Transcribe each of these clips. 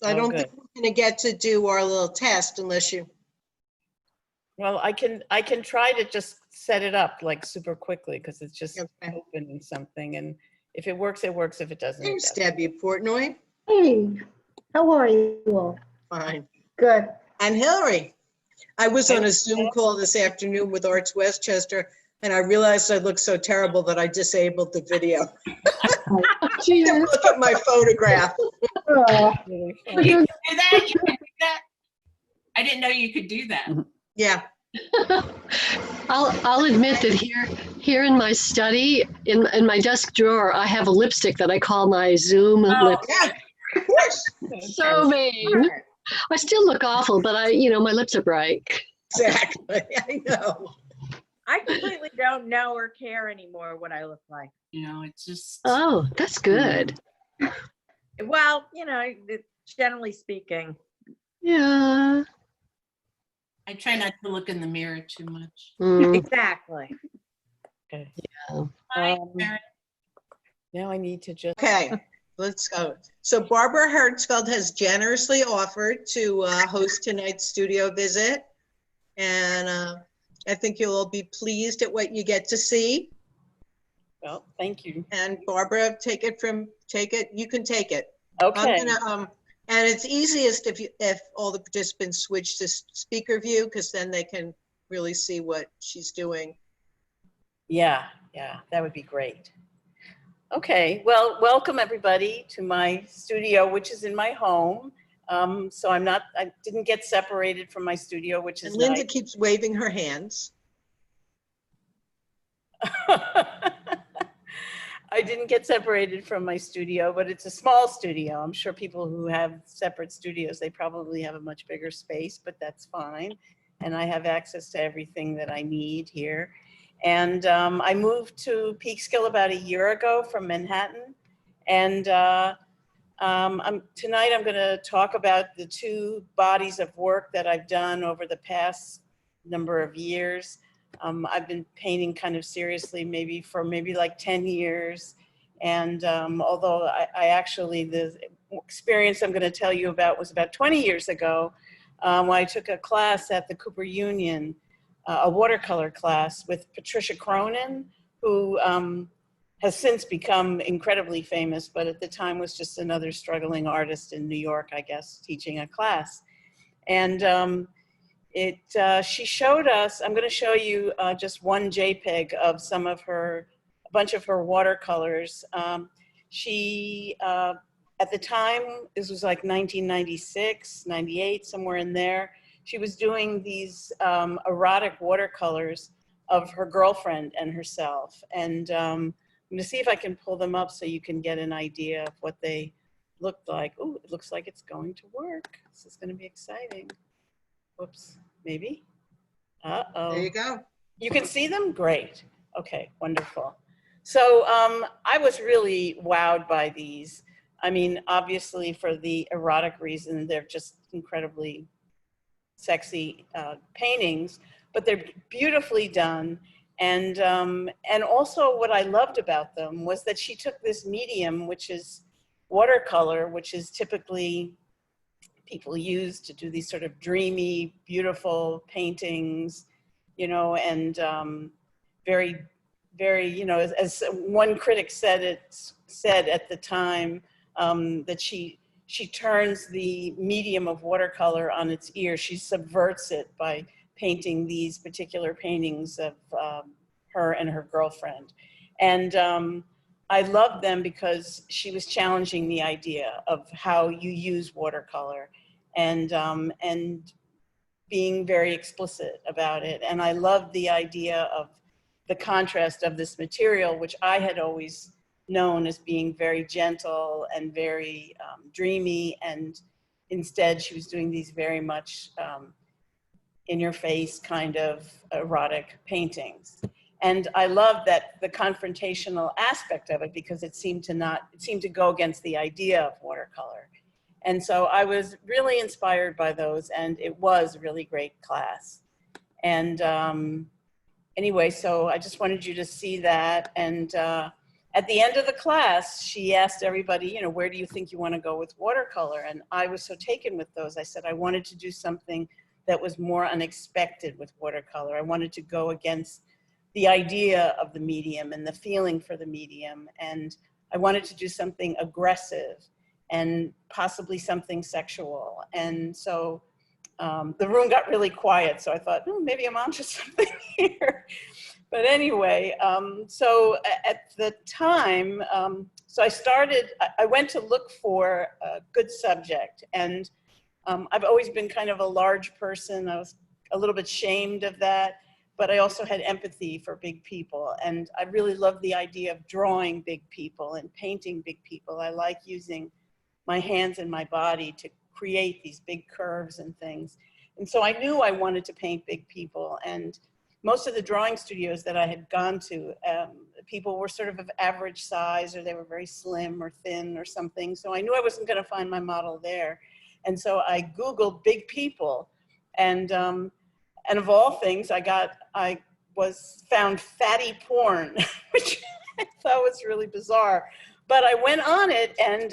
I Oh, don't good. think we're going to get to do our little test unless you. Well, I can try to just set it up like super quickly because it's just Okay. opening something, and if it works, it works. If it doesn't, it There's doesn't. Debbie Portnoy. Hey, how are you all? Fine. Good. And Hillary. I was on Hey, a Zoom call this afternoon with Arts Westchester, and I realized I looked so terrible that I disabled the video. Gina, Look at my photograph. Really You fun. can do that? You can do that? I didn't know you could do that. Yeah. I'll admit that here in my study, in my desk drawer, I have a lipstick that I call my Zoom lip. Yeah, of course. So vain. I still look awful, but my lips are bright. Exactly. I know. I completely don't know or care anymore what I look like. You know, it's just, Oh, that's good. Well, generally speaking. Yeah. I try not to look in the mirror too much. Mm. Exactly. Okay. Hi, Um, Karen. Now I need to just. Okay, let's go. So Barbara Herzfeld has generously offered to host tonight's studio visit. And I think you'll all be pleased at what you get to see. Well, thank you. And Barbara, you can take it. Okay. I'm gonna, and it's easiest if all the participants switch to speaker view, because then they can really see what she's doing. Yeah, that would be great. Okay, well, welcome everybody to my studio, which is in my home. So I didn't get separated from my studio, which is And Linda nice. keeps waving her hands. I didn't get separated from my studio, but it's a small studio. I'm sure people who have separate studios, they probably have a much bigger space, but that's fine. And I have access to everything that I need here. And I moved to Peekskill about a year ago from Manhattan. And tonight I'm going to talk about the two bodies of work that I've done over the past number of years. I've been painting kind of seriously for maybe like 10 years. And although the experience I'm going to tell you about was about 20 years ago, when I took a class at the Cooper Union, a watercolor class with Patricia Cronin, who has since become incredibly famous, but at the time was just another struggling artist in New York, I guess, teaching a class. And she showed us, I'm going to show you just one JPEG of a bunch of her watercolors. At the time, this was like 1996, 98, somewhere in there, she was doing these erotic watercolors of her girlfriend and herself. And I'm going to see if I can pull them up so you can get an idea of what they looked like. Oh, it looks like it's going to work. This is going to be exciting. Whoops, maybe. Uh-oh. There you go. You can see them? Great. Okay, wonderful. So I was really wowed by these. I mean, obviously for the erotic reason, they're just incredibly sexy paintings, but they're beautifully done. And also what I loved about them was that she took this medium, which is watercolor, which is typically people use to do these sort of dreamy, beautiful paintings, and very, very, as one critic said at the time, that she turns the medium of watercolor on its ear. She subverts it by painting these particular paintings of her and her girlfriend. And I loved them because she was challenging the idea of how you use watercolor and being very explicit about it. And I loved the idea of the contrast of this material, which I had always known as being very gentle and very dreamy. And instead she was doing these very much in your face kind of erotic paintings. And I love that the confrontational aspect of it, because it seemed to go against the idea of watercolor. And so I was really inspired by those, and it was a really great class. And anyway, so I just wanted you to see that. And at the end of the class, she asked everybody, you know, where do you think you want to go with watercolor? And I was so taken with those. I said I wanted to do something that was more unexpected with watercolor. I wanted to go against the idea of the medium and the feeling for the medium. And I wanted to do something aggressive and possibly something sexual. And so the room got really quiet. So I thought, oh, maybe I'm onto something here. But anyway, so at the time, so I went to look for a good subject. And I've always been kind of a large person. I was a little bit shamed of that, but I also had empathy for big people. And I really love the idea of drawing big people and painting big people. I like using my hands and my body to create these big curves and things. And so I knew I wanted to paint big people. And most of the drawing studios that I had gone to, people were sort of average size, or they were very slim or thin or something. So I knew I wasn't going to find my model there. And so I Googled big people, and of all things, I found fatty porn, which I thought was really bizarre. But I went on it, and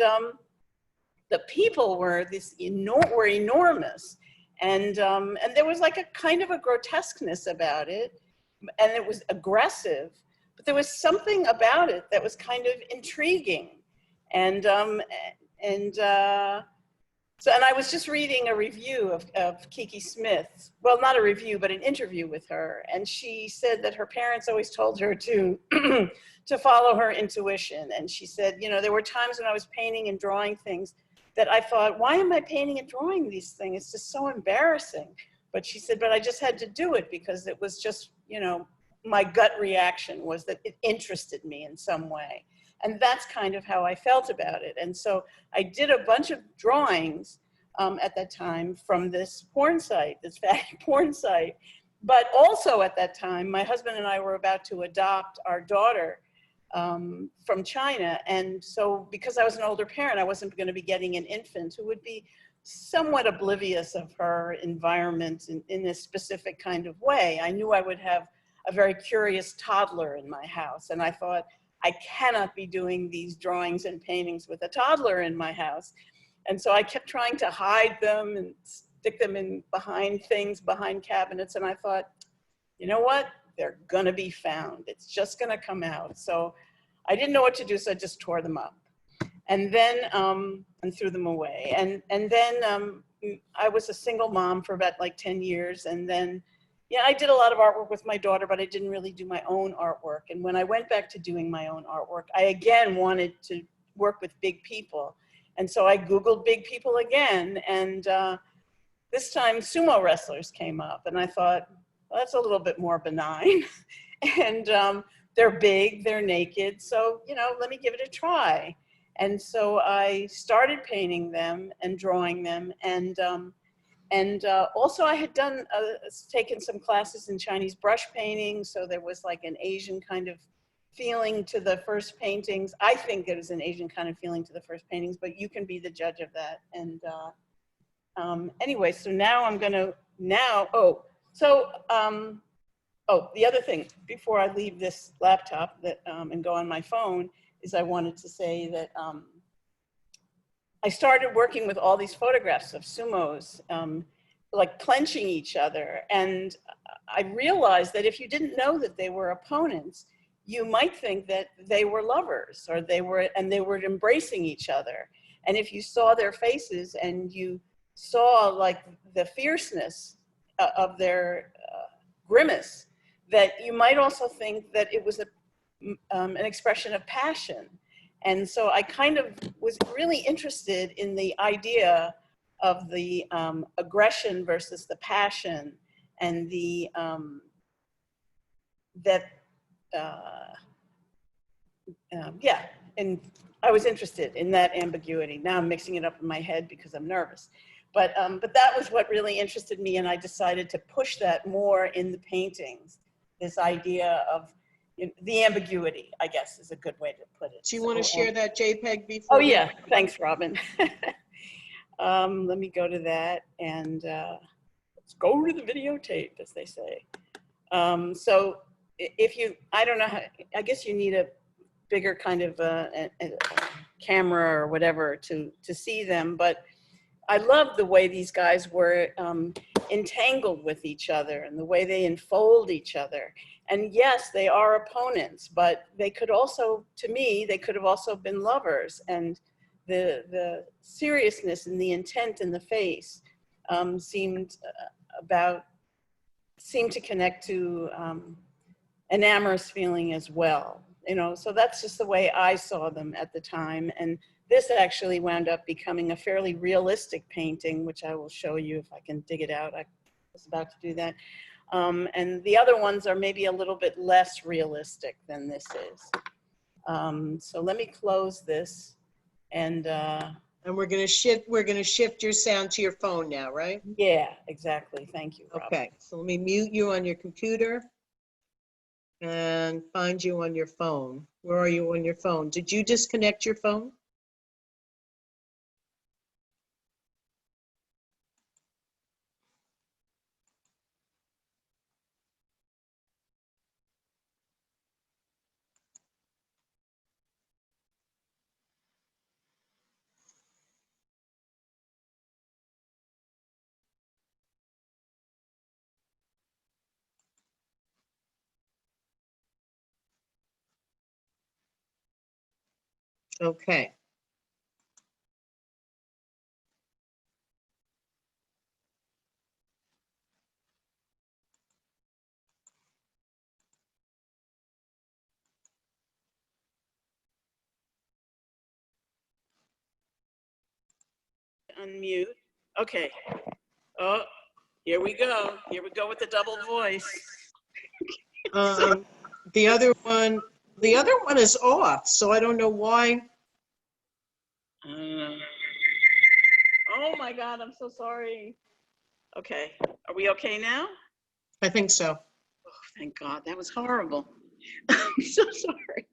the people were enormous. And there was like a kind of a grotesqueness about it, and it was aggressive, but there was something about it that was kind of intriguing. And I was just reading a review of Kiki Smith. Well, not a review, but an interview with her. And she said that her parents always told her to, to follow her intuition. And she said, you know, there were times when I was painting and drawing things that I thought, why am I painting and drawing these things? It's just so embarrassing. But she said, but I just had to do it because it was just, you know, my gut reaction was that it interested me in some way. And that's kind of how I felt about it. And so I did a bunch of drawings at that time from this porn site, this fatty porn site. But also at that time, my husband and I were about to adopt our daughter from China. And so because I was an older parent, I wasn't going to be getting an infant who would be somewhat oblivious of her environment in a specific kind of way. I knew I would have a very curious toddler in my house. And I thought, I cannot be doing these drawings and paintings with a toddler in my house. And so I kept trying to hide them and stick them in behind things, behind cabinets. And I thought, you know what? They're gonna be found. It's just gonna come out. So I didn't know what to do, so I just tore them up. And then, and threw them away. And then I was a single mom for about like 10 years. And then, yeah, I did a lot of artwork with my daughter, but I didn't really do my own artwork. And when I went back to doing my own artwork, I again wanted to work with big people. And so I Googled big people again. And this time sumo wrestlers came up. And I thought, well, that's a little bit more benign. And they're big, they're naked. So, you know, let me give it a try. And so I started painting them and drawing them. And also I had taken some classes in Chinese brush painting. So there was like an Asian kind of feeling to the first paintings. I think it was an Asian kind of feeling to the first paintings, but you can be the judge of that. And anyway, so now I'm gonna, the other thing, before I leave this laptop and go on my phone, is I wanted to say that I started working with all these photographs of sumos, like clenching each other. And I realized that if you didn't know that they were opponents, you might think that they were lovers, or they were embracing each other. And if you saw their faces and you saw like the fierceness of their grimace, that you might also think that it was an expression of passion. And so I kind of was really interested in the idea of the aggression versus the passion, and the and I was interested in that ambiguity. Now I'm mixing it up in my head because I'm nervous. But that was what really interested me, and I decided to push that more in the paintings, this idea of the ambiguity, I guess, is a good way to put it. Do you want to share that JPEG before? Oh yeah, thanks, Robin. Let me go to that, and let's go to the videotape, as they say. So if you, I don't know how, I guess you need a bigger kind of a camera or whatever to see them. But I love the way these guys were entangled with each other and the way they enfold each other. And yes, they are opponents, but they could also, to me, they could have also been lovers. And the seriousness and the intent in the face seemed to connect to an amorous feeling as well. You know, so that's just the way I saw them at the time. And this actually wound up becoming a fairly realistic painting, which I will show you if I can dig it out. I was about to do that. And the other ones are maybe a little bit less realistic than this is. So let me close this and we're gonna shift your sound to your phone now, right? yeah, exactly. Thank you, Rob. Okay, so let me mute you on your computer and find you on your phone. Where are you on your phone? Did you disconnect your phone? Okay. Unmute. Okay. Oh, here we go. Here we go with the double voice. The other one is off, so I don't know why. Oh my God, I'm so sorry. Okay, are we okay now? I think so. Oh, thank God, that was horrible. I'm so sorry.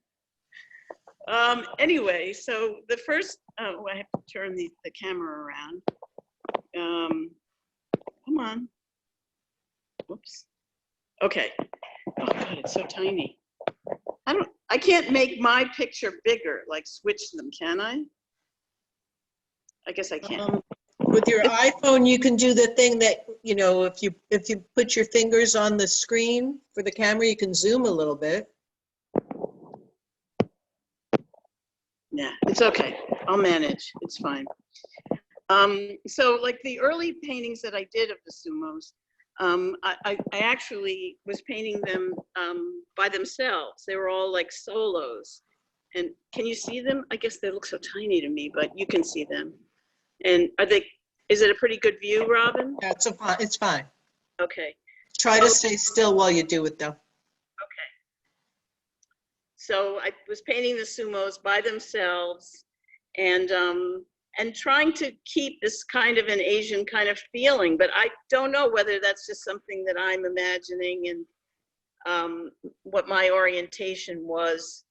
Anyway, so the first, I have to turn the camera around. Come on. Whoops. Okay. Oh God, it's so tiny. I can't make my picture bigger, like switch them, can I? I guess I can. With your iPhone, you can do the thing that, you know, if you put your fingers on the screen for the camera, you can zoom a little bit. Yeah, it's okay. I'll manage. It's fine. So like the early paintings that I did of the sumos, I actually was painting them by themselves. They were all like solos. And can you see them? I guess they look so tiny to me, but you can see them. And is it a pretty good view, Robin? Yeah, it's fine. Okay. Try to stay still while you do it, though. Okay. So I was painting the sumos by themselves and trying to keep this kind of an Asian kind of feeling, but I don't know whether that's just something that I'm imagining and what my orientation was.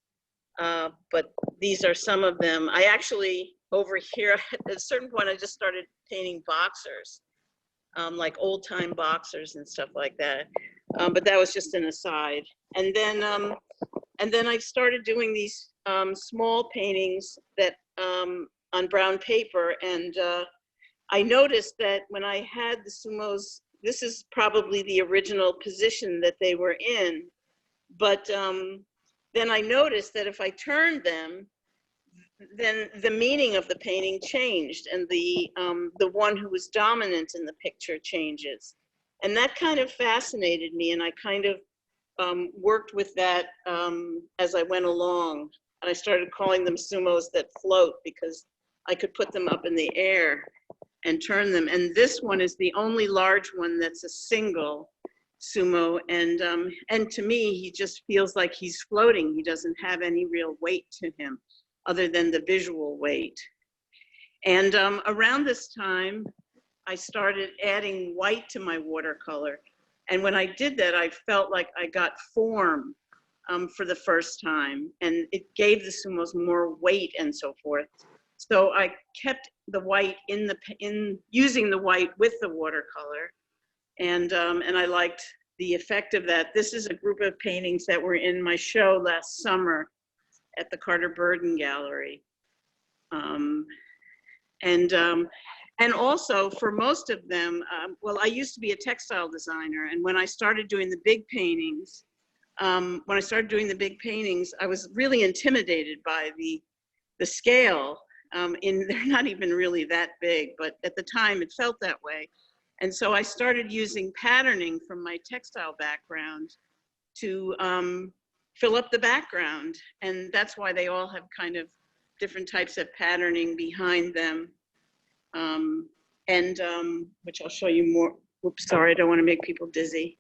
But these are some of them. I actually, over here, at a certain point, I just started painting boxers, like old time boxers and stuff like that. But that was just an aside. And then I started doing these small paintings that on brown paper. And I noticed that when I had the sumos, this is probably the original position that they were in. But then I noticed that if I turned them, then the meaning of the painting changed, and the one who was dominant in the picture changes. And that kind of fascinated me, and I kind of worked with that as I went along. And I started calling them sumos that float because I could put them up in the air and turn them. And this one is the only large one that's a single sumo, and to me, he just feels like he's floating. He doesn't have any real weight to him other than the visual weight. And around this time, I started adding white to my watercolor. And when I did that, I felt like I got form for the first time, and it gave the sumos more weight and so forth. So I kept the white in using the white with the watercolor. And I liked the effect of that. This is a group of paintings that were in my show last summer. at the Carter Burden Gallery. And also for most of them, well, I used to be a textile designer, and when I started doing the big paintings, I was really intimidated by the scale. They're not even really that big, but at the time it felt that way. And so I started using patterning from my textile background to fill up the background. And that's why they all have kind of different types of patterning behind them. Which I'll show you more. Oops, sorry, I don't want to make people dizzy.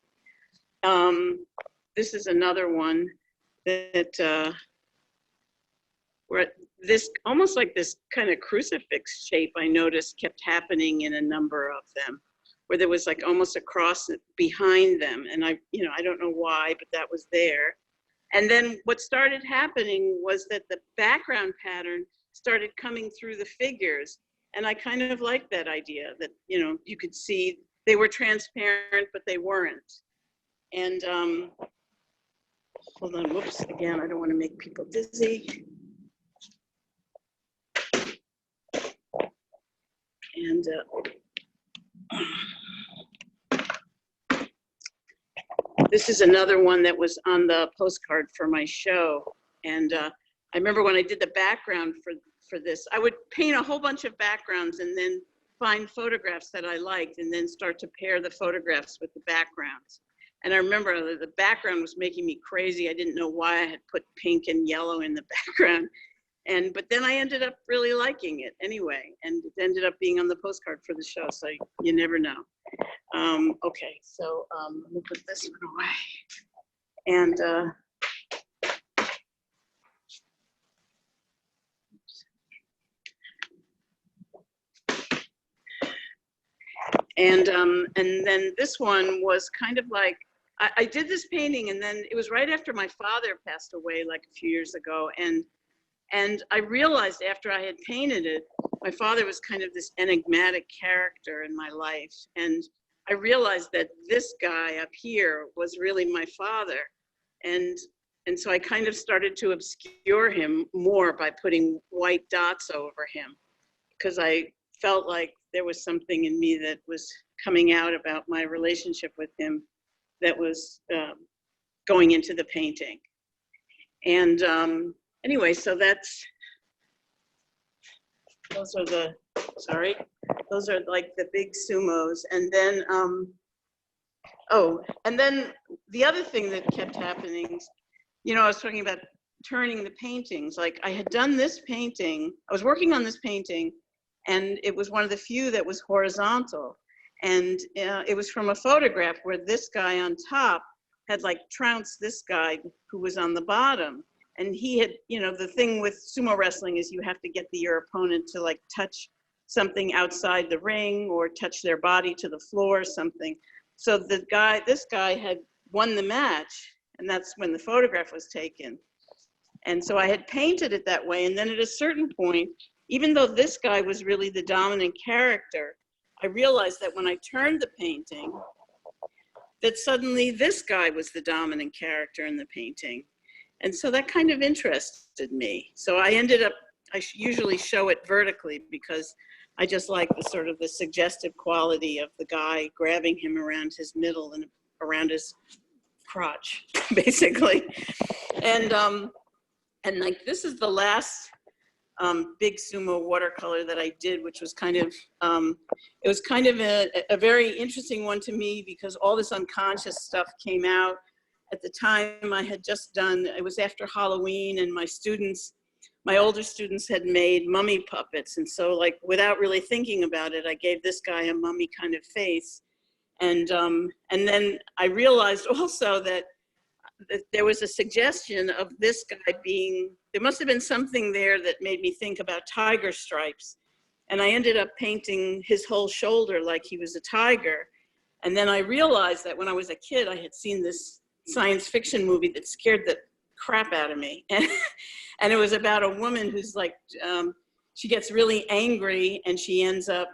This is another one that where this, almost like this kind of crucifix shape, I noticed kept happening in a number of them, where there was like almost a cross behind them. And I don't know why, but that was there. And then what started happening was that the background pattern started coming through the figures. And I kind of liked that idea that, you could see they were transparent, but they weren't. And hold on, whoops, again, I don't want to make people dizzy. And this is another one that was on the postcard for my show. And I remember when I did the background for this, I would paint a whole bunch of backgrounds and then find photographs that I liked and then start to pair the photographs with the backgrounds. And I remember the background was making me crazy. I didn't know why I had put pink and yellow in the background. But then I ended up really liking it anyway, and it ended up being on the postcard for the show, so you never know. Okay, so let me put this one away. And then this one was kind of like, I did this painting, and then it was right after my father passed away like a few years ago, and I realized after I had painted it, my father was kind of this enigmatic character in my life. And I realized that this guy up here was really my father. And so I kind of started to obscure him more by putting white dots over him, because I felt like there was something in me that was coming out about my relationship with him that was going into the painting. And anyway, so those are like the big sumos. And then, and then the other thing that kept happening, I was talking about turning the paintings. Like I had done this painting, I was working on this painting, and it was one of the few that was horizontal. And it was from a photograph where this guy on top had like trounced this guy who was on the bottom. And he had, the thing with sumo wrestling is you have to get your opponent to like touch something outside the ring or touch their body to the floor or something. So this guy had won the match, and that's when the photograph was taken. And so I had painted it that way. And then at a certain point, even though this guy was really the dominant character, I realized that when I turned the painting, that suddenly this guy was the dominant character in the painting. And so that kind of interested me. So I usually show it vertically because I just like the suggestive quality of the guy grabbing him around his middle and around his crotch, basically. And like, this is the last big sumo watercolor that I did, which was kind of, it was kind of a very interesting one to me because all this unconscious stuff came out. At the time I had just done, it was after Halloween, and my older students had made mummy puppets. And so like, without really thinking about it, I gave this guy a mummy kind of face. And then I realized also that there was a suggestion of this guy being, there must have been something there that made me think about tiger stripes. And I ended up painting his whole shoulder like he was a tiger. And then I realized that when I was a kid, I had seen this science fiction movie that scared the crap out of me. And it was about a woman who's like, she gets really angry and she ends up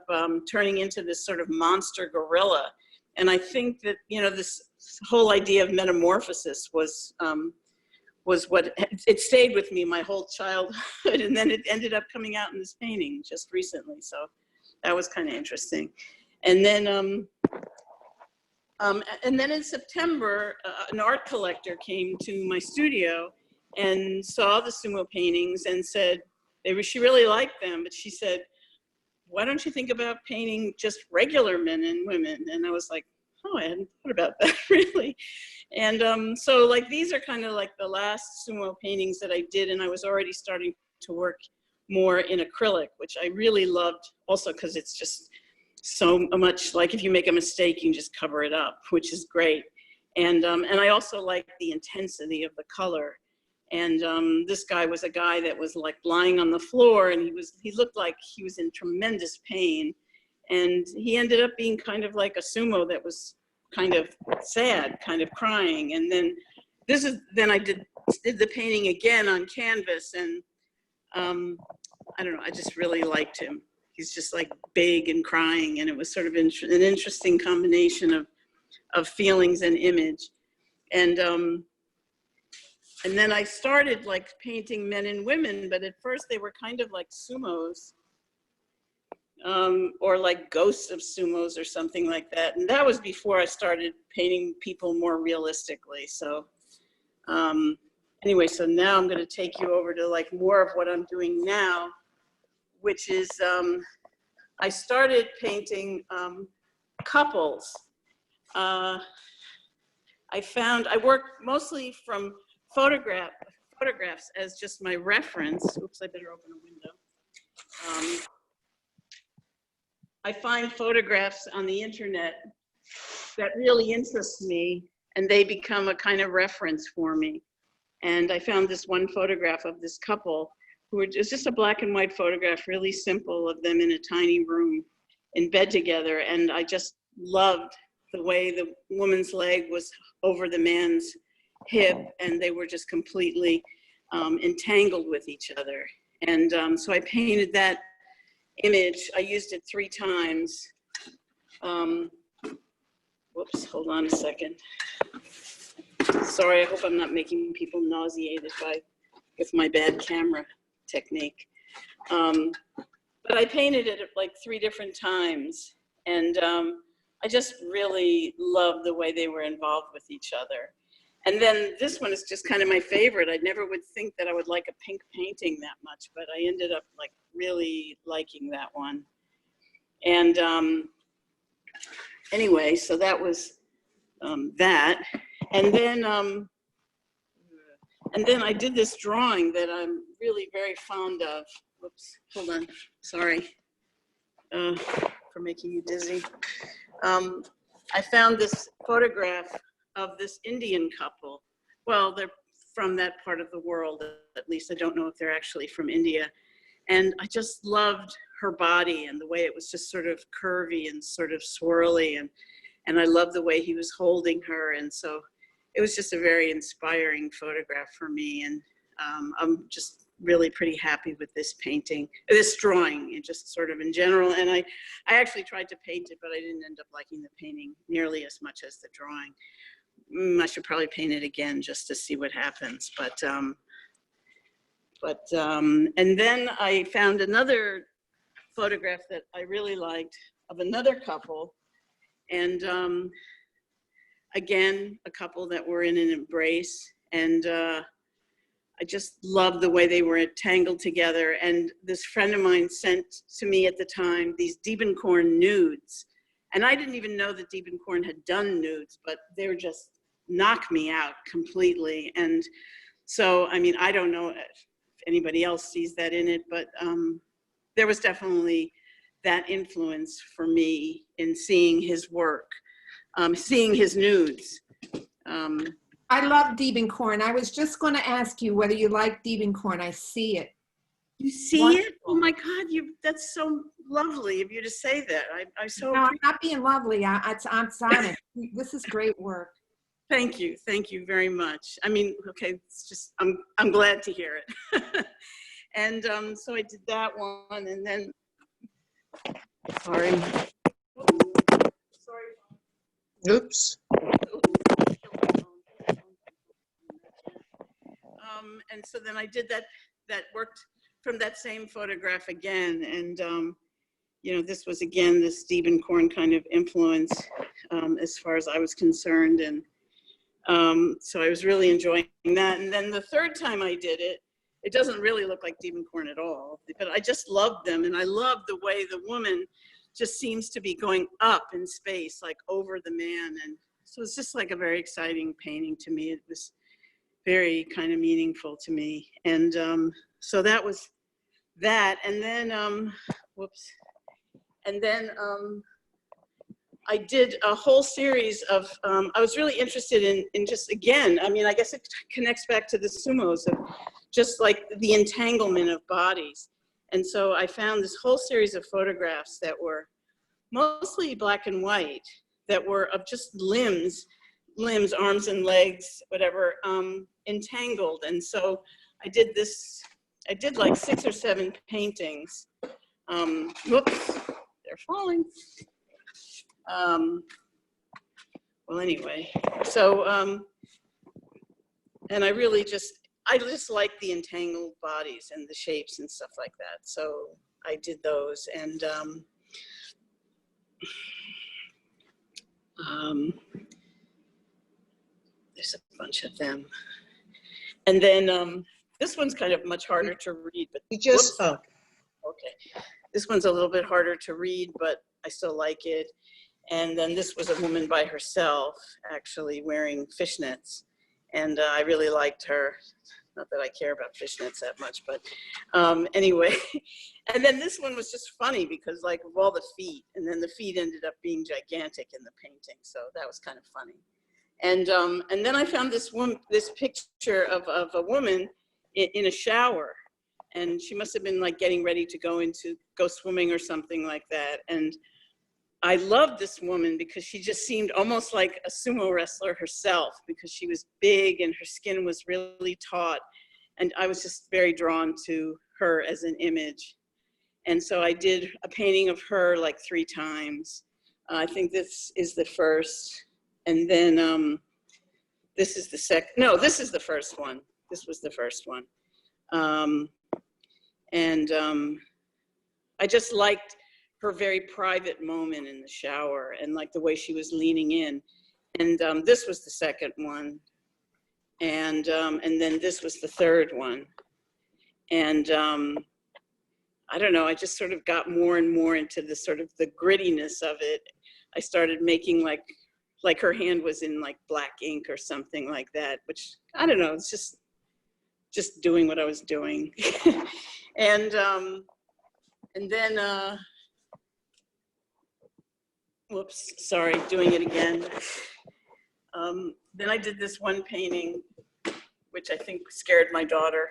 turning into this sort of monster gorilla. And I think that, this whole idea of metamorphosis was was what, it stayed with me my whole childhood, and then it ended up coming out in this painting just recently. So that was kind of interesting. And then in September, an art collector came to my studio and saw the sumo paintings and said she really liked them, but she said, why don't you think about painting just regular men and women? And I was like, oh, I hadn't thought about that really. And so like, these are kind of like the last sumo paintings that I did, and I was already starting to work more in acrylic, which I really loved also because it's just so much like if you make a mistake, you can just cover it up, which is great. And I also like the intensity of the color. And this guy was a guy that was like lying on the floor, and he looked like he was in tremendous pain. And he ended up being kind of like a sumo that was kind of sad, kind of crying. And then I did the painting again on canvas, and I don't know, I just really liked him. He's just like big and crying, and it was sort of an interesting combination of feelings and image. And then I started like painting men and women, but at first they were kind of like sumos, or like ghosts of sumos or something like that. And that was before I started painting people more realistically. So anyway, so now I'm gonna take you over to like more of what I'm doing now, which is I started painting couples. I work mostly from photographs as just my reference. Oops, I better open a window. I find photographs on the internet that really interest me, and they become a kind of reference for me. And I found this one photograph of this couple it's just a black and white photograph, really simple, of them in a tiny room in bed together. And I just loved the way the woman's leg was over the man's hip, and they were just completely entangled with each other. And so I painted that image. I used it 3 times. Whoops, hold on a second. Sorry, I hope I'm not making people nauseated with my bad camera technique. But I painted it like 3 different times, and I just really loved the way they were involved with each other. And then this one is just kind of my favorite. I never would think that I would like a pink painting that much, but I ended up like really liking that one. And anyway, so that was that. And then I did this drawing that I'm really very fond of. Whoops, hold on, sorry for making you dizzy. I found this photograph of this Indian couple. Well, they're from that part of the world, at least. I don't know if they're actually from India. And I just loved her body and the way it was just sort of curvy and sort of swirly. And I loved the way he was holding her. And so it was just a very inspiring photograph for me. And I'm just really pretty happy with this painting, this drawing, and just sort of in general. And I actually tried to paint it, but I didn't end up liking the painting nearly as much as the drawing. I should probably paint it again just to see what happens. And then I found another photograph that I really liked of another couple. And again, a couple that were in an embrace. And I just loved the way they were tangled together. And this friend of mine sent to me at the time these Diebenkorn nudes. And I didn't even know that Diebenkorn had done nudes, but they were just knocked me out completely. And so, I mean, I don't know if anybody else sees that in it, but there was definitely that influence for me in seeing his work, seeing his nudes. I love Diebenkorn. I was just going to ask you whether you like Diebenkorn. I see it. You see Wonderful. it? Oh my God, that's so lovely of you to say that. I so No, I'm not being lovely. I'm honest. This is great work. Thank you very much. I mean, okay, it's just, I'm glad to hear it. And so I did that one, and then, sorry. Oops. and so then I did that worked from that same photograph again. And, you know, this was again, this Diebenkorn kind of influence as far as I was concerned. And so I was really enjoying that. And then the third time I did it, it doesn't really look like Diebenkorn at all, but I just loved them. And I loved the way the woman just seems to be going up in space, like over the man. And so it's just like a very exciting painting to me. It was very kind of meaningful to me. And so that was that. And then, whoops. And then I did a whole series of, I was really interested in just, again, I mean, I guess it connects back to the sumos of just like the entanglement of bodies. And so I found this whole series of photographs that were mostly black and white, that were of just limbs, arms and legs, whatever, entangled. And so I did like 6 or 7 paintings. Whoops, they're falling. Well, anyway, so, and I just like the entangled bodies and the shapes and stuff like that. So I did those, and there's a bunch of them. And then this one's kind of much harder to read, but You just, whoops. Okay. This one's a little bit harder to read, but I still like it. And then this was a woman by herself, actually wearing fishnets. And I really liked her. Not that I care about fishnets that much, but anyway. And then this one was just funny because like of all the feet, and then the feet ended up being gigantic in the painting. So that was kind of funny. And then I found this picture of a woman in a shower. And she must have been like getting ready to go swimming or something like that. And I loved this woman because she just seemed almost like a sumo wrestler herself, because she was big and her skin was really taut. And I was just very drawn to her as an image. And so I did a painting of her like 3 times. I think this is the first. And then this is the second. No, this is the first one. This was the first one. I just liked her very private moment in the shower and like the way she was leaning in. And this was the second one. And then this was the third one. And I don't know, I just sort of got more and more into the sort of the grittiness of it. I started making like her hand was in like black ink or something like that, which I don't know, it's just doing what I was doing. And then, whoops, sorry, doing it again. Then I did this one painting, which I think scared my daughter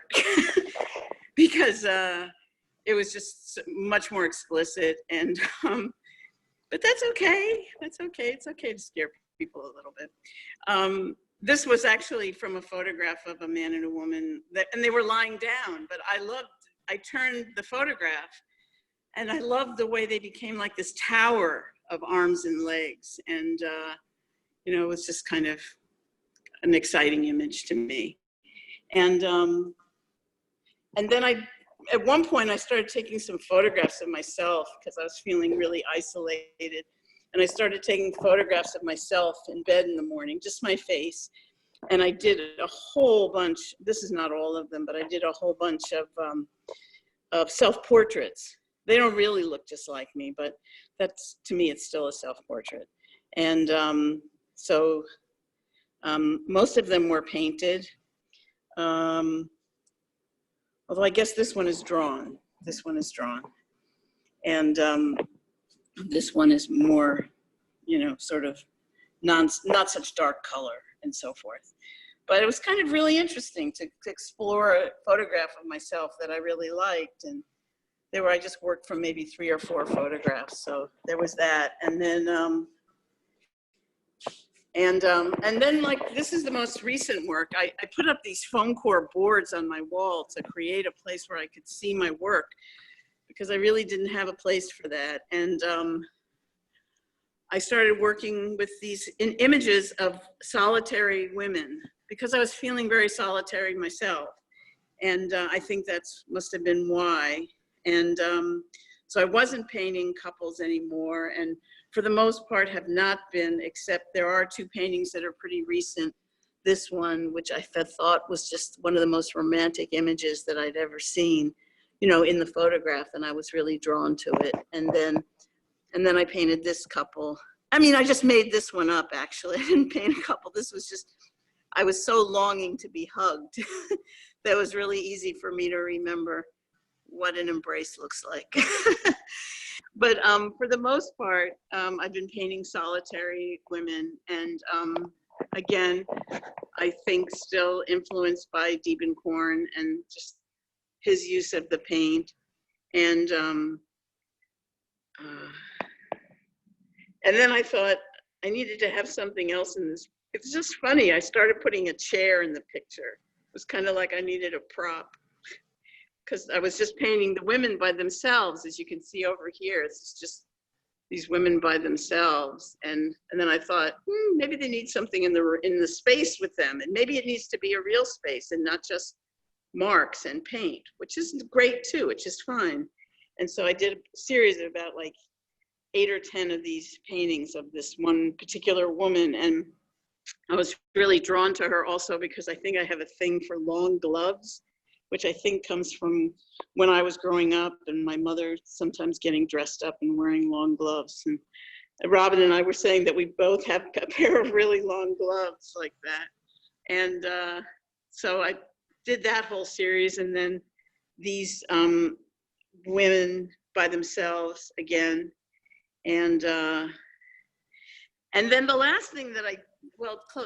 because it was just much more explicit. And, but that's okay. That's okay. It's okay to scare people a little bit. This was actually from a photograph of a man and a woman and they were lying down, but I turned the photograph and I loved the way they became like this tower of arms and legs. And, you know, it was just kind of an exciting image to me. And then at one point I started taking some photographs of myself because I was feeling really isolated. And I started taking photographs of myself in bed in the morning, just my face. And I did a whole bunch, this is not all of them, but I did a whole bunch of self-portraits. They don't really look just like me, but that's, to me, it's still a self-portrait. And so most of them were painted. Although I guess this one is drawn. This one is drawn. And this one is more, you know, sort of not such dark color and so forth. But it was kind of really interesting to explore a photograph of myself that I really liked. And I just worked from maybe 3 or 4 photographs. So there was that. And then, like, this is the most recent work. I put up these foam core boards on my wall to create a place where I could see my work, because I really didn't have a place for that. And I started working with these images of solitary women because I was feeling very solitary myself. And I think that's must have been why. And so I wasn't painting couples anymore, and for the most part have not been, except there are two paintings that are pretty recent. This one, which I thought was just one of the most romantic images that I'd ever seen, you know, in the photograph, and I was really drawn to it. And then I painted this couple. I mean, I just made this one up, actually. I didn't paint a couple. This was just, I was so longing to be hugged. That was really easy for me to remember what an embrace looks like. But for the most part, I've been painting solitary women, and again, I think still influenced by Diebenkorn and just his use of the paint. And then I thought I needed to have something else in this. It's just funny. I started putting a chair in the picture. It was kind of like I needed a prop, because I was just painting the women by themselves, as you can see over here. It's just these women by themselves, and then I thought, maybe they need something in the space with them, and maybe it needs to be a real space and not just marks and paint, which is great too, which is fine. And so I did a series of about like 8 or 10 of these paintings of this one particular woman, and I was really drawn to her also because I think I have a thing for long gloves, which I think comes from when I was growing up and my mother sometimes getting dressed up and wearing long gloves. And Robin and I were saying that we both have a pair of really long gloves like that. And so I did that whole series, and then these women by themselves again. And then the last thing that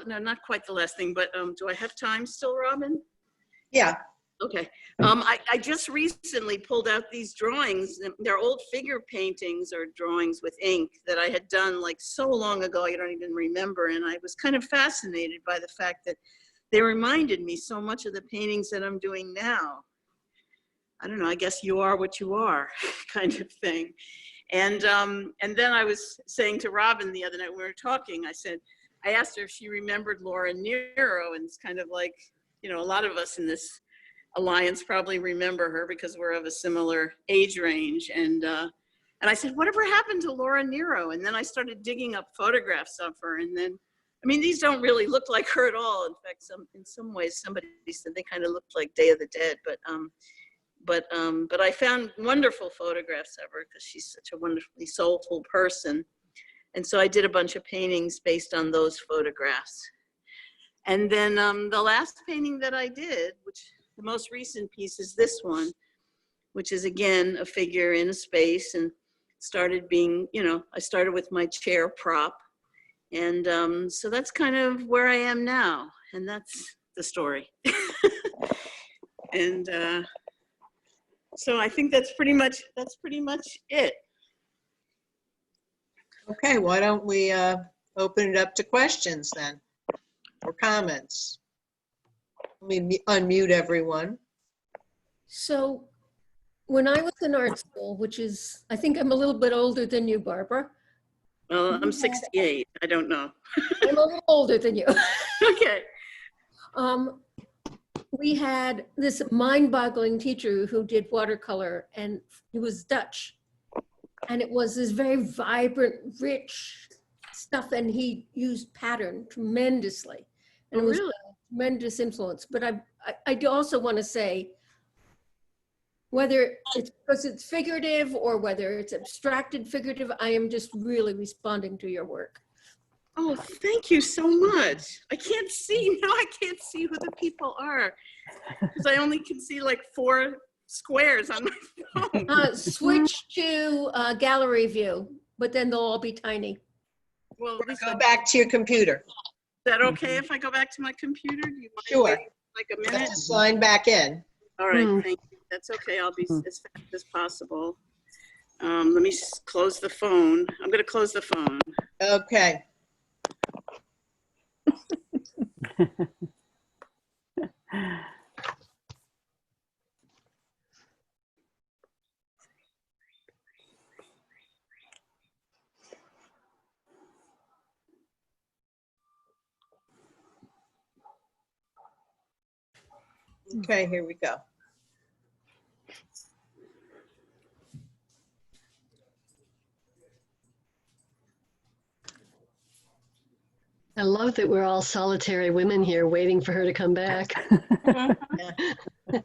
no, not quite the last thing, but do I have time still, Robin? Yeah. Okay. I just recently pulled out these drawings. They're old figure paintings or drawings with ink that I had done like so long ago, I don't even remember. And I was kind of fascinated by the fact that they reminded me so much of the paintings that I'm doing now. I don't know, I guess you are what you are kind of thing. And then I was saying to Robin the other night when we were talking, I asked her if she remembered Laura Nero, and it's kind of like, you know, a lot of us in this alliance probably remember her because we're of a similar age range. And I said, whatever happened to Laura Nero? And then I started digging up photographs of her. And then, I mean, these don't really look like her at all. In fact, in some ways, somebody said they kind of looked like Day of the Dead. But I found wonderful photographs of her because she's such a wonderfully soulful person. And so I did a bunch of paintings based on those photographs. And then the last painting that I did, which the most recent piece is this one, which is again a figure in a space, and started being, you know, I started with my chair prop. And so that's kind of where I am now. And that's the story. And so I think that's pretty much it. Okay, why don't we open it up to questions then, or comments? Let me unmute everyone. So when I was in art school, which is, I think I'm a little bit older than you, Barbara. Well, I'm 68. I don't know. I'm a little older than you. Okay. We had this mind-boggling teacher who did watercolor, and he was Dutch. And it was this very vibrant, rich stuff, and he used pattern tremendously. And it was really? a tremendous influence. But I do also want to say, whether it's because it's figurative or whether it's abstracted figurative, I am just really responding to your work. Oh, thank you so much. I can't see, now I can't see who the people are because I only can see like 4 squares on my phone. Switch to gallery view, but then they'll all be tiny. Well, at least Go back to your computer. Is that okay if I go back to my computer? Do you mind Sure. waiting like a You have minute? to sign back in. All right, thank you. That's okay. I'll be as fast as possible. Let me close the phone. I'm going to close the phone. Okay. Okay, here we go. I love that we're all solitary women here waiting for her to come back.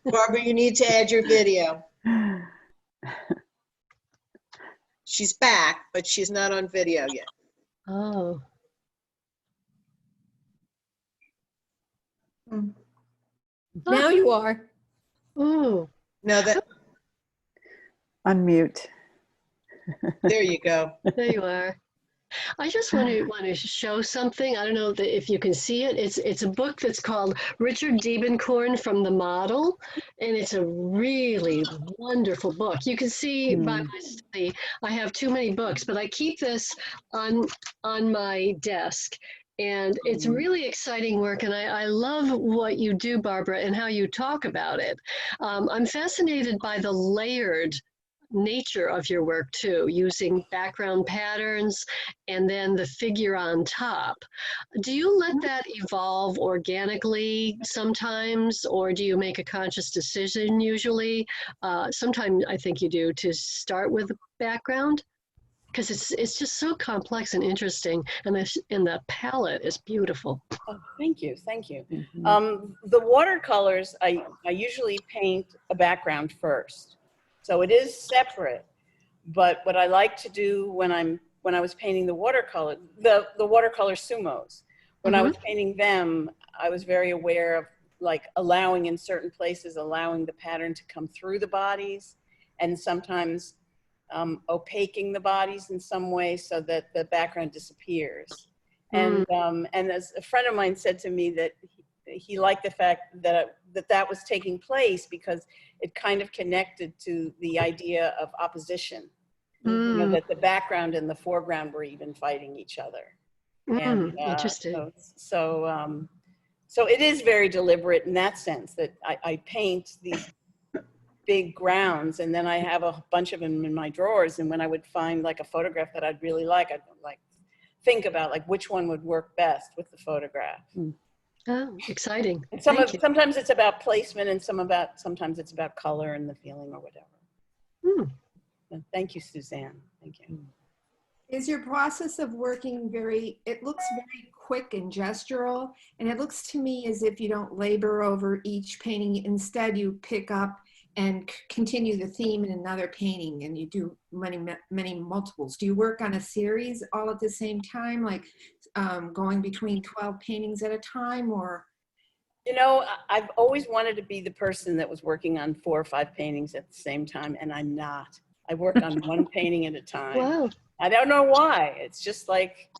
Barbara, you need to add your video. She's back, but she's not on video yet. Oh, Now you are. ooh, No, that, Unmute. there you go. there you are. I just want to show something. I don't know if you can see it. It's a book that's called Richard Diebenkorn from the Model, and it's a really wonderful book. You can see by my study, I have too many books, but I keep this on my desk. And it's really exciting work, and I love what you do, Barbara, and how you talk about it. I'm fascinated by the layered nature of your work too, using background patterns and then the figure on top. Do you let that evolve organically sometimes, or do you make a conscious decision usually? Sometimes I think you do, to start with the background, because it's just so complex and interesting, and the palette is beautiful. Oh, thank you, thank you. The watercolors, I usually paint a background first. So it is separate, but what I like to do when I was painting the watercolor sumos, when I was painting them, I was very aware of like allowing in certain places, allowing the pattern to come through the bodies, and sometimes opaquing the bodies in some way so that the background disappears. And as a friend of mine said to me that he liked the fact that that was taking place because it kind of connected to the idea of opposition. You know, that the background and the foreground were even fighting each other. And interesting. So it is very deliberate in that sense, that I paint these big grounds, and then I have a bunch of them in my drawers, and when I would find like a photograph that I'd really like, I'd like think about like which one would work best with the photograph. Oh, exciting. And sometimes it's about placement, and sometimes it's about color and the feeling or whatever. Thank you, Suzanne. Thank you. Is your process of working it looks very quick and gestural, and it looks to me as if you don't labor over each painting. Instead, you pick up and continue the theme in another painting, and you do many multiples. Do you work on a series all at the same time, like going between 12 paintings at a time, or? You know, I've always wanted to be the person that was working on 4 or 5 paintings at the same time, and I'm not. I work on one painting at a time. Wow. I don't know why. It's just like,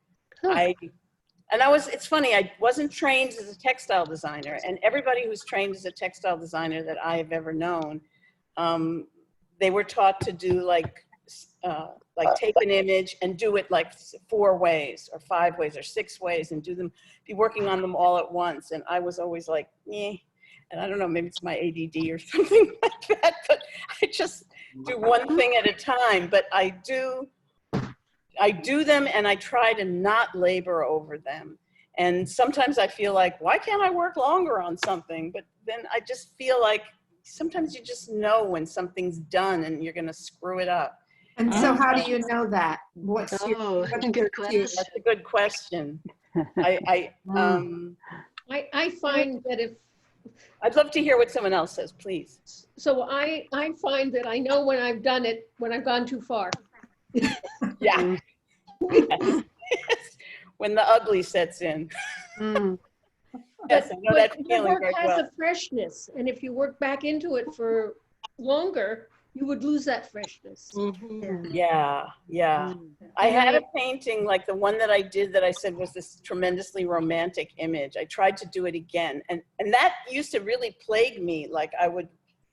it's funny, I wasn't trained as a textile designer, and everybody who's trained as a textile designer that I have ever known, they were taught to do like take an image and do it like 4 ways or 5 ways or 6 ways and be working on them all at once. And I was always like, eh. And I don't know, maybe it's my ADD or something like that, but I just do one thing at a time. But I do them, and I try to not labor over them. And sometimes I feel like, why can't I work longer on something? But then I just feel like sometimes you just know when something's done and you're going to screw it up. And so how do you know that? What's Good your question. That's a good question. I find that I'd love to hear what someone else says, please. so I find that I know when I've done it, when I've gone too far. Yeah. Yes. When the ugly sets in. Yes, I know that But the feeling work very has well. a freshness, and if you work back into it for longer, you would lose that freshness. Yeah. I had a painting like the one that I did that I said was this tremendously romantic image. I tried to do it again, and that used to really plague me. Like I would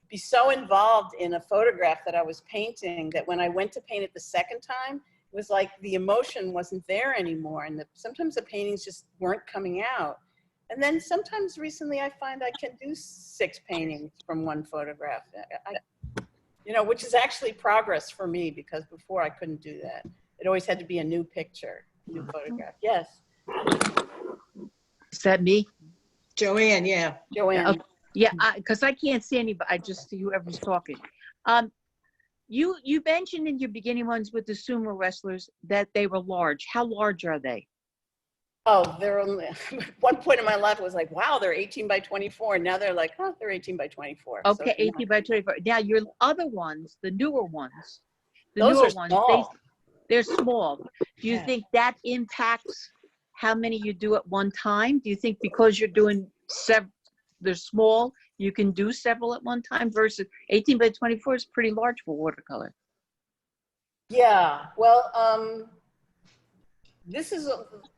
be so involved in a photograph that I was painting that when I went to paint it the second time, it was like the emotion wasn't there anymore, and sometimes the paintings just weren't coming out. And then sometimes recently I find I can do 6 paintings from one photograph, which is actually progress for me, because before I couldn't do that. It always had to be a new picture, new photograph. Yes. Is that me? Joanne, yeah. Joanne. Yeah, because I can't see anybody. I just see whoever's talking. You mentioned in your beginning ones with the sumo wrestlers that they were large. How large are they? Oh, they're only, at one point in my life it was like, wow, they're 18 by 24. Now they're like, oh, they're 18 by 24. So Okay, 18 by 24. Now your other ones, the newer ones, those are small. they're small. Do you Yeah. think that impacts how many you do at one time? Do you think because you're doing they're small, you can do several at one time versus 18 by 24 is pretty large for watercolor? Yeah, well, this is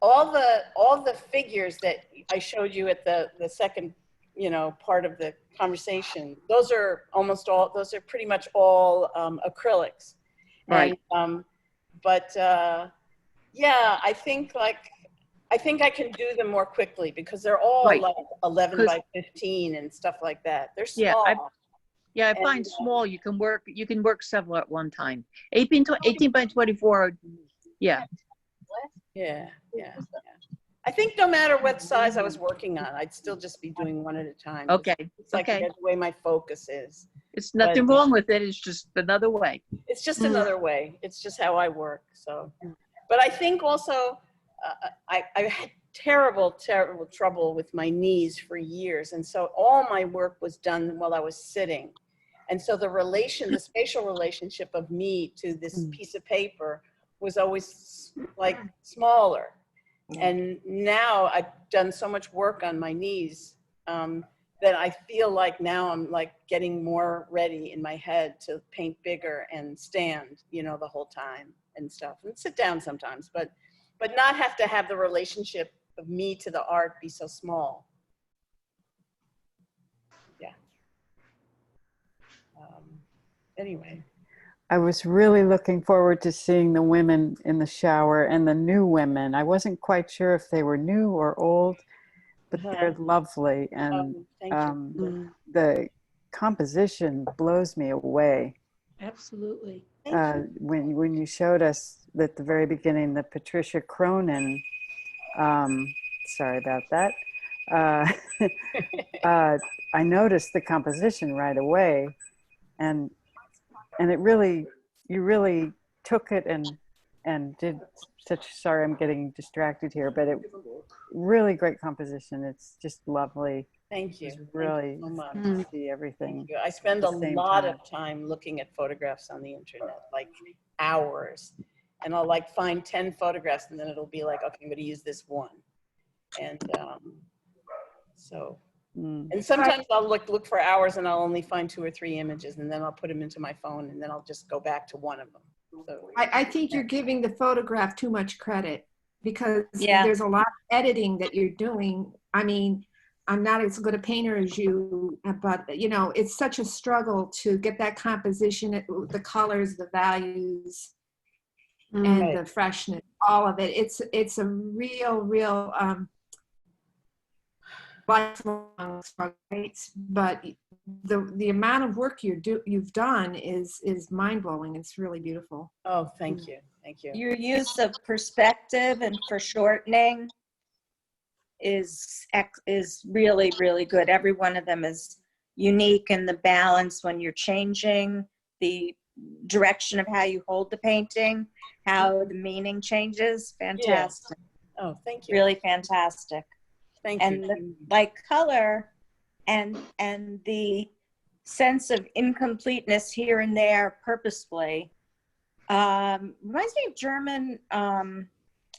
all the figures that I showed you at the second, part of the conversation. Those are pretty much all acrylics. Right. And, yeah, I think I can do them more quickly because they're all Right. like 11 by 15 and stuff like that. They're Yeah, small. I find small, you can work several at one time. 18 by 24, yeah. Yeah. I think no matter what size I was working on, I'd still just be doing one at a time. Okay, It's like okay. the way my focus is. It's nothing But- wrong with it, it's just another way. It's just another way. It's just how I work. So, but I think also I had terrible trouble with my knees for years. And so all my work was done while I was sitting. And so the spatial relationship of me to this piece of paper was always like smaller. And now I've done so much work on my knees that I feel like now I'm like getting more ready in my head to paint bigger and stand, the whole time and stuff, and sit down sometimes, but not have to have the relationship of me to the art be so small. Yeah. Anyway. I was really looking forward to seeing the women in the shower and the new women. I wasn't quite sure if they were new or old, but they're lovely. And Thank you. the composition blows me away. Absolutely. When you showed us at the very beginning, the Patricia Cronin, sorry about that. I noticed the composition right away, and you really took it and did such. Sorry, I'm getting distracted here, but it really great composition. It's just lovely. Thank you. It's really Thank you so much. to see everything. Thank you. I spend a lot of time looking at photographs on the internet, like hours. And I'll like find 10 photographs and then it'll be like, okay, I'm going to use this one. And and sometimes I'll look for hours and I'll only find 2 or 3 images and then I'll put them into my phone and then I'll just go back to one of them. So, I think you're giving the photograph too much credit because there's a lot of editing that you're doing. I mean, I'm not as good a painter as you, but it's such a struggle to get that composition, the colors, the values, and the freshness, all of it. It's a real lifelong struggle, right? But the amount of work you've done is mind-blowing. It's really beautiful. oh, thank you. Thank you. Your use of perspective and foreshortening is really, really good. Every one of them is unique, and the balance when you're changing the direction of how you hold the painting, how the meaning changes. Fantastic. Yeah. Oh, thank you. Really fantastic. Thank and you. Like color and the sense of incompleteness here and there purposefully reminds me of German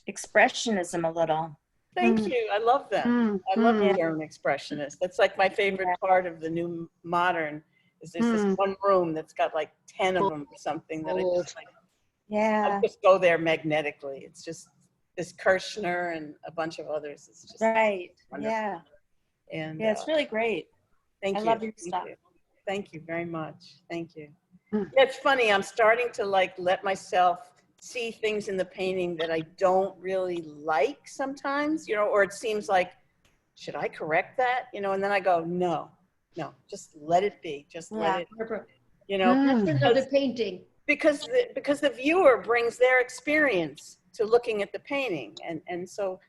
expressionism a little. Thank you. I love that. I love the German expressionist. That's like my favorite part of the new modern is there's this one room that's got like 10 of them or something that I just like, I just go there magnetically. It's just this Kirchner and a bunch of others. It's just right. wonderful. Yeah. And yeah, it's really great. Thank you. I love your stuff. Thank you very much. Thank you. Yeah, it's funny. I'm starting to like let myself see things in the painting that I don't really like sometimes, or it seems like, should I correct that? And then I go, no, just let it be. Just let it, That's another painting. Because the viewer brings their experience to looking at the painting. And so,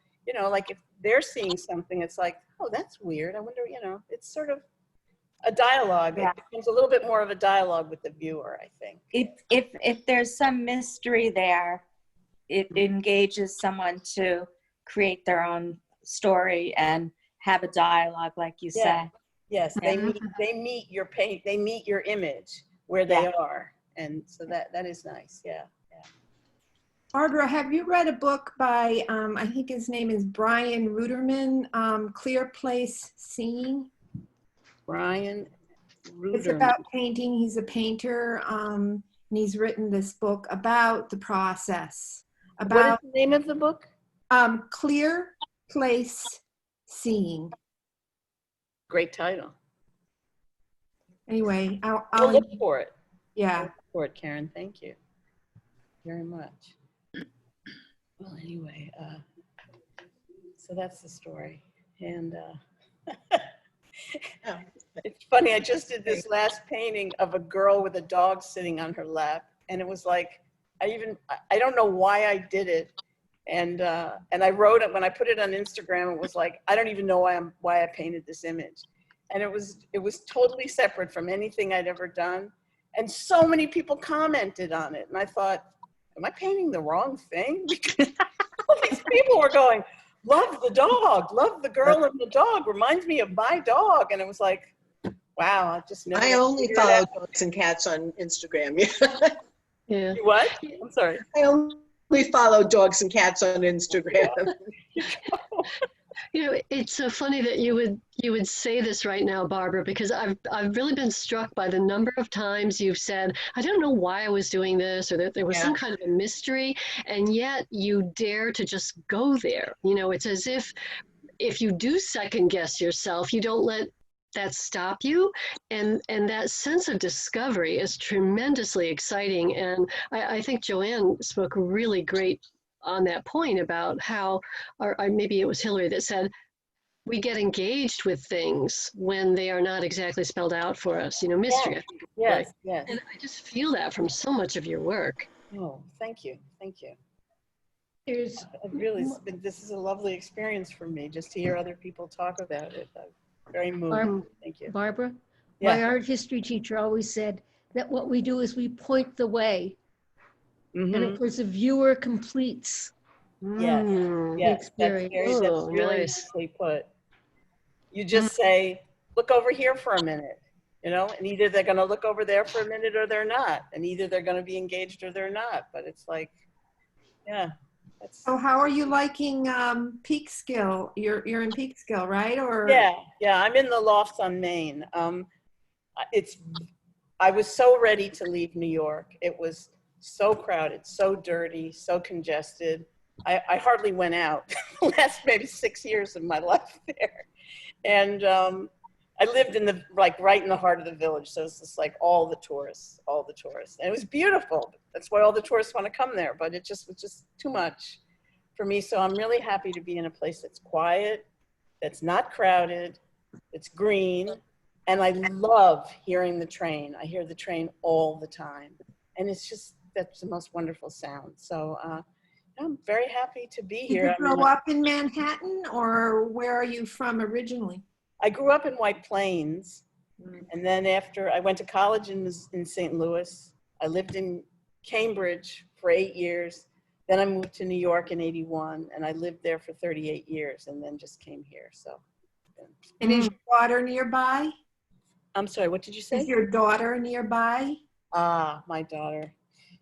like if they're seeing something, it's like, oh, that's weird. I wonder, it's sort of, a dialogue. Yeah. It becomes a little bit more of a dialogue with the viewer, I think. If there's some mystery there, it engages someone to create their own story and have a dialogue, like you Yeah. say. Yes, Yeah. they meet your paint, they meet your image where they are. And so that is nice. Yeah. Yeah. Barbara, have you read a book by, I think his name is Brian Ruderman, Clear Place Seeing? Brian Ruderman. It's about painting. He's a painter, and he's written this book about the process. What About is the name of the book? Clear Place Seeing. Great title. Anyway, I'll look for it. Yeah. I'll look for it, Karen. Thank you very much. Well, anyway, so that's the story. And it's funny, I just did this last painting of a girl with a dog sitting on her lap. And it was like, I don't know why I did it. And I wrote it, when I put it on Instagram, it was like, I don't even know why I painted this image. And it was totally separate from anything I'd ever done. And so many people commented on it. And I thought, am I painting the wrong thing? Because all these people were going, love the dog, love the girl and the dog, reminds me of my dog. And it was like, wow, I just never. I only follow dogs and cats on Instagram. Yeah. You what? I'm sorry. I only follow dogs and cats on Instagram. You know, it's so funny that you would say this right now, Barbara, because I've really been struck by the number of times you've said, I don't know why I was doing this, or that there was some kind of a mystery, and yet you dare to just go there. You know, it's as if you do second guess yourself, you don't let that stop you, and that sense of discovery is tremendously exciting. And I think Joanne spoke really great on that point about how, or maybe it was Hillary that said, we get engaged with things when they are not exactly spelled out for us, you know, mystery. I think, Yes, yes. And I just feel that from so much of your work. Oh, thank you. Thank you. There's This is a lovely experience for me, just to hear other people talk about it. I'm very moved. Thank you. Barbara, Yeah. my art history teacher always said that what we do is we point the way. And of course, the viewer completes Yes, the yes, that's experience. really Nice. nicely put. You just say, look over here for a minute, you know, and either they're going to look over there for a minute or they're not, and either they're going to be engaged or they're not. But it's like, yeah. So how are you liking Peekskill? You're in Peekskill, right? Or yeah, I'm in the Lofts on Main. I was so ready to leave New York. It was so crowded, so dirty, so congested. I hardly went out the last maybe 6 years of my life there. And I lived in right in the heart of the village. So it's just like all the tourists. And it was beautiful. That's why all the tourists want to come there. But it was just too much for me. So I'm really happy to be in a place that's quiet, that's not crowded, it's green. And I love hearing the train. I hear the train all the time. And that's the most wonderful sound. So I'm very happy to be here. Did you grow up in Manhattan, or where are you from originally? I grew up in White Plains. And then after I went to college in St. Louis, I lived in Cambridge for 8 years. Then I moved to New York in 81, and I lived there for 38 years and then just came here. So. And is your daughter nearby? I'm sorry, what did you say? Is your daughter nearby? My daughter.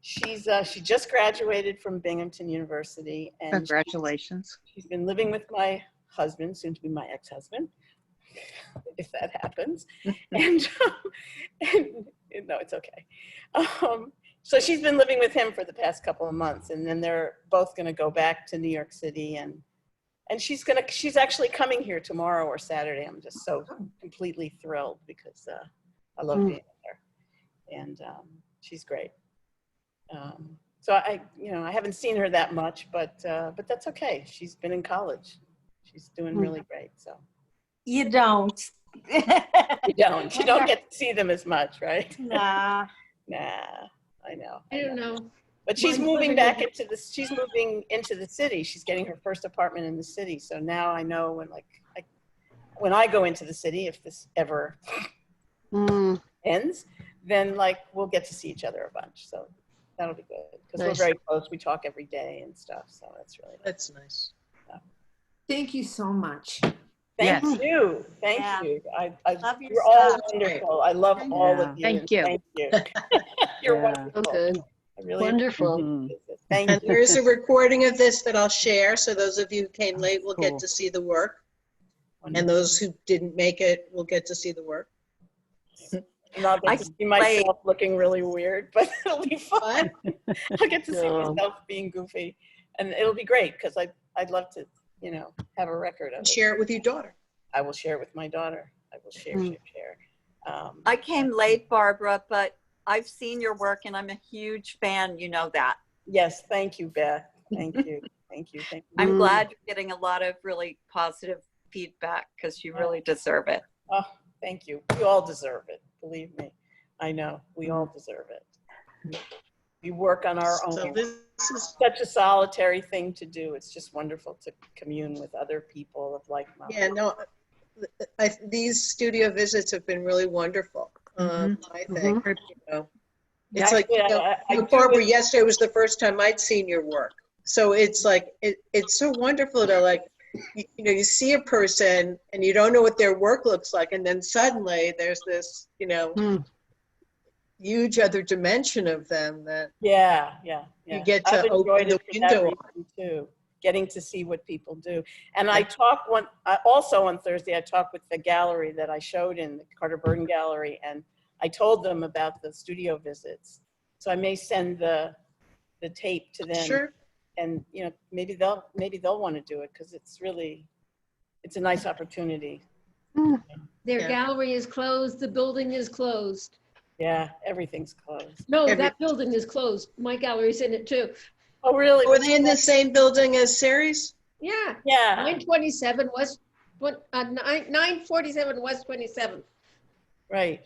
She just graduated from Binghamton University. And Congratulations. She's been living with my husband, soon to be my ex-husband, if that happens. and no, it's okay. So she's been living with him for the past couple of months, and then they're both going to go back to New York City, and she's actually coming here tomorrow or Saturday. I'm just so completely thrilled because I love being with her, and she's great. So I haven't seen her that much, but that's okay. She's been in college. She's doing really great. So You don't. you don't get to see them as much, right? Nah. I know. I don't know. But she's My moving brother back she's moving into the city. She's getting her first apartment in the city. So now I know when I go into the city, if this ever Mm, ends, then like we'll get to see each other a bunch. So that'll be good because we're Nice. very close. We talk every day and stuff. So that's really nice. That's nice. Thank you so much. Thank Yes. you. Thank Yeah. you. Love your You're all stuff. wonderful. I love Thank all you. of you. Thank and you. Thank you. You're Yeah. wonderful. so good. I really Wonderful. Mhm. appreciate it. Thank And you. there is a recording of this that I'll share, so those of you who came late will Cool. get to see the work, and Wonderful. those who didn't make it will get to see the work. And I'll get to see myself looking really weird, but it'll be fun. I'll get to see No. myself being goofy, and it'll be great because I'd love to, you know, have a record of And it. share it with your daughter. I will share it with my daughter. I will share. I came late, Barbara, but I've seen your work and I'm a huge fan. You know that. Yes, thank you, Beth. Thank you. Thank you. Thank you. I'm Mm. glad you're getting a lot of really positive feedback because you really deserve it. Oh, thank you. We all deserve it. Believe me. I know. We all deserve it. We work on our So own. this is, Such a solitary thing to do. It's just wonderful to commune with other people of like mind. yeah, no, these studio visits have been really wonderful, I think. You know. It's like, you know, I do Barbara, it- yesterday was the first time I'd seen your work. So it's like, it's so wonderful to like, you know, you see a person and you don't know what their work looks like. And then suddenly there's this, you know, Mm. huge other dimension of them that Yeah. you get I've to open enjoyed the it for that window. reason too, getting to see what people do. And I also on Thursday, I talked with the gallery that I showed in, the Carter Burton Gallery, and I told them about the studio visits. So I may send the tape to them. Sure. And, you know, maybe they'll want to do it because it's a nice opportunity. Their Yeah. gallery is closed, the building is closed. Yeah, everything's closed. No, Every- that building is closed. My gallery's in it too. Oh, really? Were they in the same building as Ceres? Yeah, Yeah. 927 West, 947 West 27th. Right.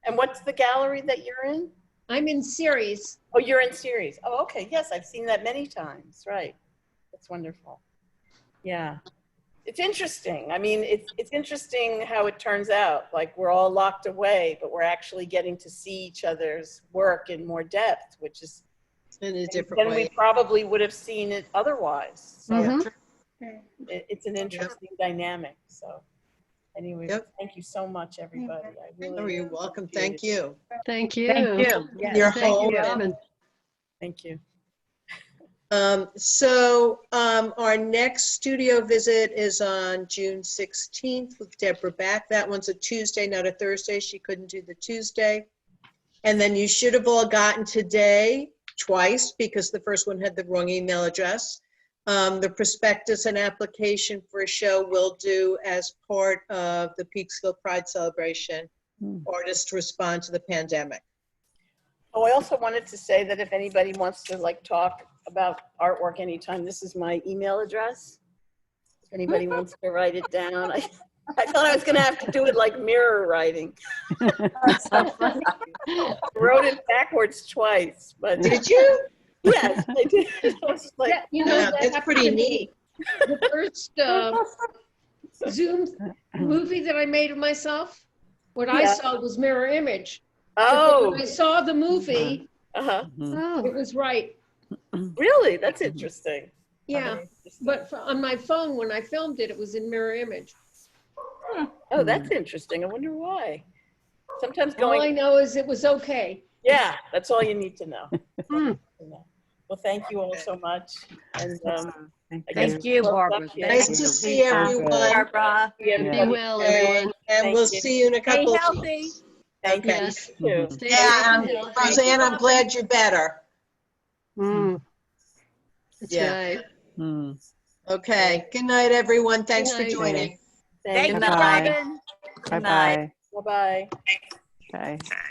And what's the gallery that you're in? I'm in series. Oh, you're in series. Oh, okay. Yes, I've seen that many times. Right. That's wonderful. Yeah. It's interesting. I mean, it's interesting how it turns out. Like we're all locked away, but we're actually getting to see each other's work in more depth, which is In a different than way. we probably would have seen it otherwise. So Mhm. it's an interesting dynamic. So anyway, Yep. thank you so much, everybody. I really Oh, you're welcome. appreciate Thank it. you. Thank you. Thank you. Yes. You're Thank you, home. Robin. Thank you. Our next studio visit is on June 16th with Deborah Back. That one's a Tuesday, not a Thursday. She couldn't do the Tuesday. And then you should have all gotten today twice because the first one had the wrong email address. The prospectus and application for a show we'll do as part of the Peekskill Pride Celebration. Artists respond to the pandemic. Oh, I also wanted to say that if anybody wants to like talk about artwork anytime, this is my email address. If anybody wants to write it down, I thought I was going to have to do it like mirror writing. I wrote it backwards twice, but Did you? yes, I did. I was like, Yeah, you know, Yeah, that that's happened pretty to me. neat. The first Zoom movie that I made of myself, what I Yeah. saw was mirror image. But then when oh, I saw the movie, uh-huh. Oh, it was right. Really? That's interesting. Yeah, but on my phone, when I filmed it, it was in mirror image. Oh, that's interesting. I wonder why. Sometimes All I going, know is it was okay. yeah, that's all you need to know. Hmm. Well, thank you all so much. And I guess Thank you, we'll Barbara. talk to you. Nice Thank to you. see everyone. Barbara. See be everybody. well, Okay, everyone. and Thank we'll you. see you in a Stay couple of healthy. weeks. Thank Okay. Yes. you. Stay Yeah, safe and healthy. Roseanne, I'm glad you're better. Mm. That's Yeah. right. Okay, good night, everyone. Thanks Good for night. joining. Thank you, Bye-bye. Robin. Good night. Bye-bye. Bye-bye. Bye.